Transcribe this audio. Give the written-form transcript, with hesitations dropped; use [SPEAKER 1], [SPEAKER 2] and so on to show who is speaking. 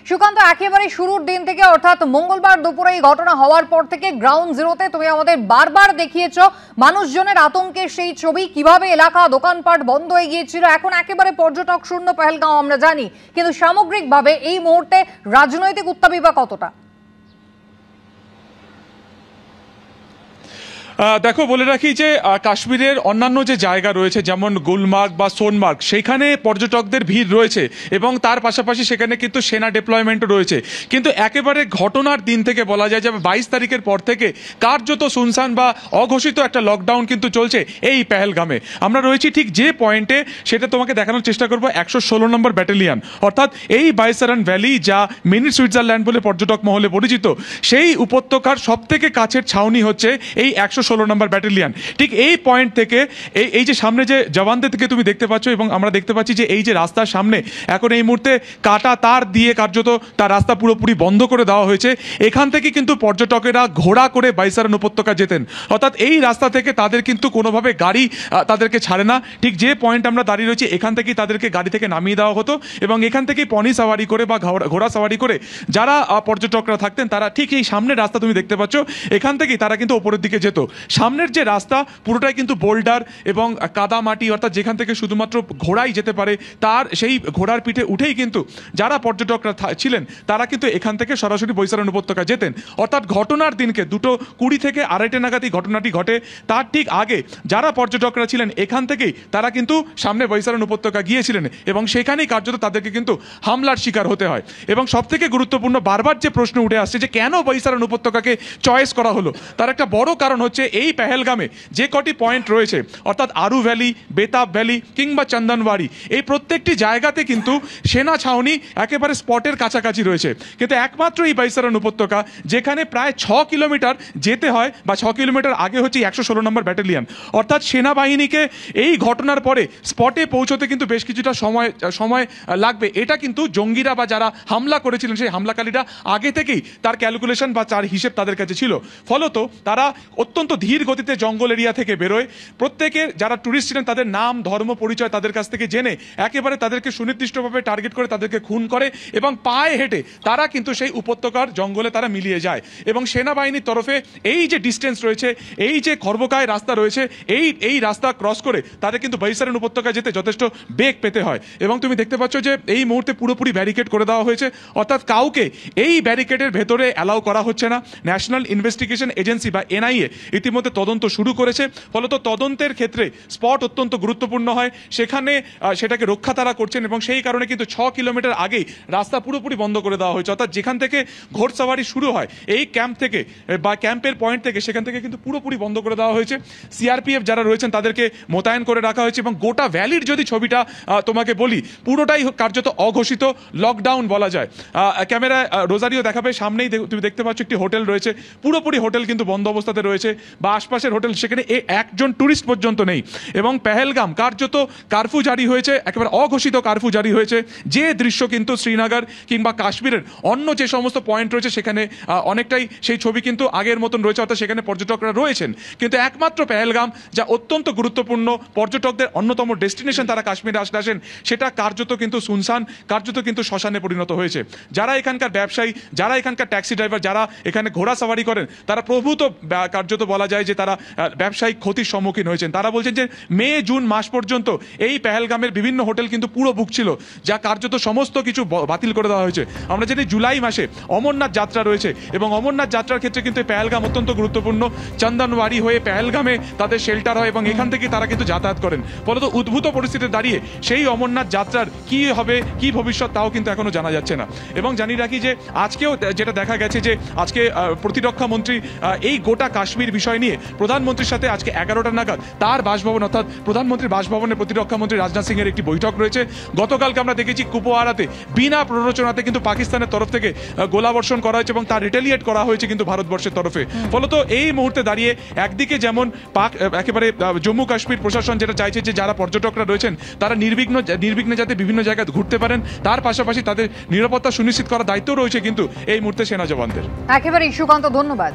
[SPEAKER 1] সুকান্ত, একেবারে শুরুর দিন থেকে অর্থাৎ মঙ্গলবার দুপুরে এই ঘটনা হওয়ার পর থেকে গ্রাউন্ড জিরোতে তুমি আমাদের বারবার দেখিয়েছো মানুষজনের আতঙ্কের সেই ছবি, কিভাবে এলাকা দোকানপাট বন্ধ হয়ে গিয়েছিল। এখন একেবারে পর্যটক শূন্য পেহেলগাঁও আমরা জানি, কিন্তু সামগ্রিকভাবে এই মুহূর্তে রাজনৈতিক উত্তাপই বা কতটা?
[SPEAKER 2] দেখো, বলে রাখি যে কাশ্মীরের অন্যান্য যে জায়গা রয়েছে যেমন গুলমার্গ বা সোনমার্গ, সেখানে পর্যটকদের ভিড় রয়েছে এবং তার পাশাপাশি সেখানে কিন্তু সেনা ডিপ্লয়মেন্টও রয়েছে। কিন্তু একেবারে ঘটনার দিন থেকে বলা যায় যে 22 তারিখের পর থেকে কার্যত শুনশান বা অঘোষিত একটা লকডাউন কিন্তু চলছে এই পেহেলগামে। আমরা রয়েছি ঠিক যে পয়েন্টে, সেটা তোমাকে দেখানোর চেষ্টা করবো 116 নম্বর ব্যাটালিয়ন, অর্থাৎ এই বাইসারান ভ্যালি যা মিনি সুইজারল্যান্ড বলে পর্যটক মহলে পরিচিত, সেই উপত্যকার সব থেকে কাছের ছাউনি হচ্ছে এই 116 নম্বর ব্যাটালিয়ন। ঠিক এই পয়েন্ট থেকে এই যে সামনে যে জওয়ানদের থেকে তুমি দেখতে পাচ্ছ, এবং আমরা দেখতে পাচ্ছি যে এই যে রাস্তার সামনে এখন এই মুহূর্তে কাটা তার দিয়ে কার্যত তার রাস্তা পুরোপুরি বন্ধ করে দেওয়া হয়েছে। এখান থেকে কিন্তু পর্যটকেরা ঘোড়া করে বাইসারান উপত্যকা যেতেন, অর্থাৎ এই রাস্তা থেকে তাদের কিন্তু কোনোভাবে গাড়ি তাদেরকে ছাড়ে না। ঠিক যে পয়েন্ট আমরা দাঁড়িয়ে রয়েছি, এখান থেকেই তাদেরকে গাড়ি থেকে নামিয়ে দেওয়া হতো এবং এখান থেকেই পনি সাওয়ারি করে বা ঘোড়া সাওয়ারি করে যারা পর্যটকরা থাকতেন তারা ঠিক এই সামনের রাস্তা তুমি দেখতে পাচ্ছ, এখান থেকেই তারা কিন্তু ওপরের দিকে যেত। সামনের যে রাস্তা পুরোটাই কিন্তু বোল্ডার এবং কাদা মাটি, অর্থাৎ যেখান থেকে শুধুমাত্র ঘোড়াই যেতে পারে, তার সেই ঘোড়ার পিঠে উঠেই কিন্তু যারা পর্যটকরা ছিলেন তারা কিন্তু এখান থেকে সরাসরি বৈশারণ উপত্যকা যেতেন। অর্থাৎ ঘটনার দিনকে 2:20 থেকে 2:30 নাগাদ এই ঘটনাটি ঘটে। তার ঠিক আগে যারা পর্যটকরা ছিলেন এখান থেকেই তারা কিন্তু সামনে বৈশারণ উপত্যকা গিয়েছিলেন এবং সেখানেই কার্যত তাদেরকে কিন্তু হামলার শিকার হতে হয়। এবং সবথেকে গুরুত্বপূর্ণ, বারবার যে প্রশ্ন উঠে আসছে যে কেন বৈশারণ উপত্যকাকে চয়েস করা হলো, তার একটা বড় কারণ হচ্ছে এই পেহেলগামে যে কটি পয়েন্ট রয়েছে, অর্থাৎ আরু ভ্যালি, বেতাব ভ্যালি কিংবা চন্দনওয়াড়ি, এই প্রত্যেকটি জায়গাতে কিন্তু সেনা ছাউনি একেবারে স্পটের কাছাকাছি রয়েছে। কিন্তু একমাত্র এই বাইসারান উপত্যকা, যেখানে প্রায় 6 কিলোমিটার যেতে হয় বা 6 কিলোমিটার আগে হচ্ছে 116 নম্বর ব্যাটালিয়ন, অর্থাৎ সেনাবাহিনীকে এই ঘটনার পরে স্পটে পৌঁছতে কিন্তু বেশ কিছুটা সময় লাগবে। এটা কিন্তু জঙ্গিরা বা যারা হামলা করেছিলেন সেই হামলাকারীরা আগে থেকেই তার ক্যালকুলেশন বা তার হিসেব তাদের কাছে ছিল। ফলত তারা অত্যন্ত ধীর গতিতে জঙ্গল এরিয়া থেকে বেরোয়। প্রত্যেকের যারা টুরিস্ট ছিলেন তাদের নাম, ধর্ম, পরিচয় তাদের কাছ থেকে জেনে একেবারে তাদেরকে সুনির্দিষ্টভাবে টার্গেট করে তাদেরকে খুন করে এবং পায়ে হেঁটে তারা কিন্তু সেই উপত্যকার জঙ্গলে তারা মিলিয়ে যায়। এবং সেনাবাহিনীর তরফে এই যে ডিস্টেন্স রয়েছে, এই যে খর্বকায় রাস্তা রয়েছে, এই রাস্তা ক্রস করে তাদের কিন্তু বৈশারণ উপত্যকা যেতে যথেষ্ট বেগ পেতে হয়। এবং তুমি দেখতে পাচ্ছ যে এই মুহূর্তে পুরোপুরি ব্যারিকেড করে দেওয়া হয়েছে, অর্থাৎ কাউকে এই ব্যারিকেডের ভেতরে অ্যালাউ করা হচ্ছে না। ন্যাশনাল ইনভেস্টিগেশন এজেন্সি বা এনআইএ ইতিমধ্যে তদন্ত শুরু করেছে। ফলত তদন্তের ক্ষেত্রে স্পট অত্যন্ত গুরুত্বপূর্ণ হয়, সেখানে সেটাকে রক্ষা তারা করছেন এবং সেই কারণে কিন্তু 6 কিলোমিটার আগেই রাস্তা পুরোপুরি বন্ধ করে দেওয়া হয়েছে। অর্থাৎ যেখান থেকে ঘোড়সাওয়ারি শুরু হয় এই ক্যাম্প থেকে বা ক্যাম্পের পয়েন্ট থেকে, সেখান থেকে কিন্তু পুরোপুরি বন্ধ করে দেওয়া হয়েছে। সিআরপিএফ যারা রয়েছেন তাদেরকে মোতায়েন করে রাখা হয়েছে এবং গোটা ভ্যালির যদি ছবিটা তোমাকে বলি, পুরোটাই কার্যত অঘোষিত লকডাউন বলা যায়। ক্যামেরায় রোজারিও দেখাবে, সামনেই তুমি দেখতে পাচ্ছ একটি হোটেল রয়েছে, পুরোপুরি হোটেল কিন্তু বন্ধ অবস্থাতে রয়েছে বা আশপাশের হোটেল, সেখানে একজন টুরিস্ট পর্যন্ত নেই। এবং পেহেলগাম কার্যত কারফিউ জারি হয়েছে, একেবারে অঘোষিত কারফিউ জারি হয়েছে। যে দৃশ্য কিন্তু শ্রীনগর কিংবা কাশ্মীরের অন্য যে সমস্ত পয়েন্ট রয়েছে সেখানে অনেকটাই সেই ছবি কিন্তু আগের মতন রয়েছে, অর্থাৎ সেখানে পর্যটকরা রয়েছেন। কিন্তু একমাত্র পেহেলগাম যা অত্যন্ত গুরুত্বপূর্ণ পর্যটকদের অন্যতম ডেস্টিনেশন, তারা কাশ্মীরে আসেন, সেটা কার্যত কিন্তু শুনশান, কার্যত কিন্তু শ্মশানে পরিণত হয়েছে। যারা এখানকার ব্যবসায়ী, যারা এখানকার ট্যাক্সি ড্রাইভার, যারা এখানে ঘোড়া সাওয়ারি করেন, তারা প্রভূত কার্যত বলা যায় যে তারা ব্যবসায়িক ক্ষতির সম্মুখীন হয়েছেন। তারা বলছেন যে মে জুন মাস পর্যন্ত এই পেহেলগামের বিভিন্ন হোটেল কিন্তু পুরো বুক ছিল, যা কার্যত সমস্ত কিছু বাতিল করে দেওয়া হয়েছে। আমরা জানি জুলাই মাসে অমরনাথ যাত্রা রয়েছে এবং অমরনাথ যাত্রার ক্ষেত্রে কিন্তু পেহেলগাম অত্যন্ত গুরুত্বপূর্ণ। চন্দনওয়াড়ি হয়ে পেহেলগামে তাদের শেল্টার হয় এবং এখান থেকে তারা কিন্তু যাতায়াত করেন। ফলত উদ্ভূত পরিস্থিতিতে দাঁড়িয়ে সেই অমরনাথ যাত্রার কি হবে, কি ভবিষ্যৎ, তাও কিন্তু এখনো জানা যাচ্ছে না। এবং জানি রাখি যে আজকেও যেটা দেখা গেছে যে আজকে প্রতিরক্ষা মন্ত্রী এই গোটা কাশ্মীর বিষয় নিয়ে প্রধানমন্ত্রীর সাথে আজকে 11টা নাগাদ তার বাসভবন, অর্থাৎ প্রধানমন্ত্রীর বাসভবনে প্রতিরক্ষা মন্ত্রী রাজনাথ সিং এর একটি বৈঠক রয়েছে। গতকালকে আমরা দেখেছি কুপওয়ারাতে বিনা প্ররোচনাতে কিন্তু পাকিস্তানের তরফ থেকে গোলাবর্ষণ করা হয়েছে এবং তার রিটেলিয়েট করা হয়েছে কিন্তু ভারতবর্ষের তরফে। ফলত এই মুহূর্তে দাঁড়িয়ে একদিকে যেমন একেবারে জম্মু কাশ্মীর প্রশাসন যেটা চাইছে যে যারা পর্যটকরা রয়েছেন তারা নির্বিঘ্নে যাতে বিভিন্ন জায়গায় ঘুরতে পারেন, তার পাশাপাশি তাদের নিরাপত্তা সুনিশ্চিত করার দায়িত্ব রয়েছে কিন্তু এই মুহূর্তে সেনা জওয়ানদের।
[SPEAKER 1] একেবারে সুকান্ত, ধন্যবাদ।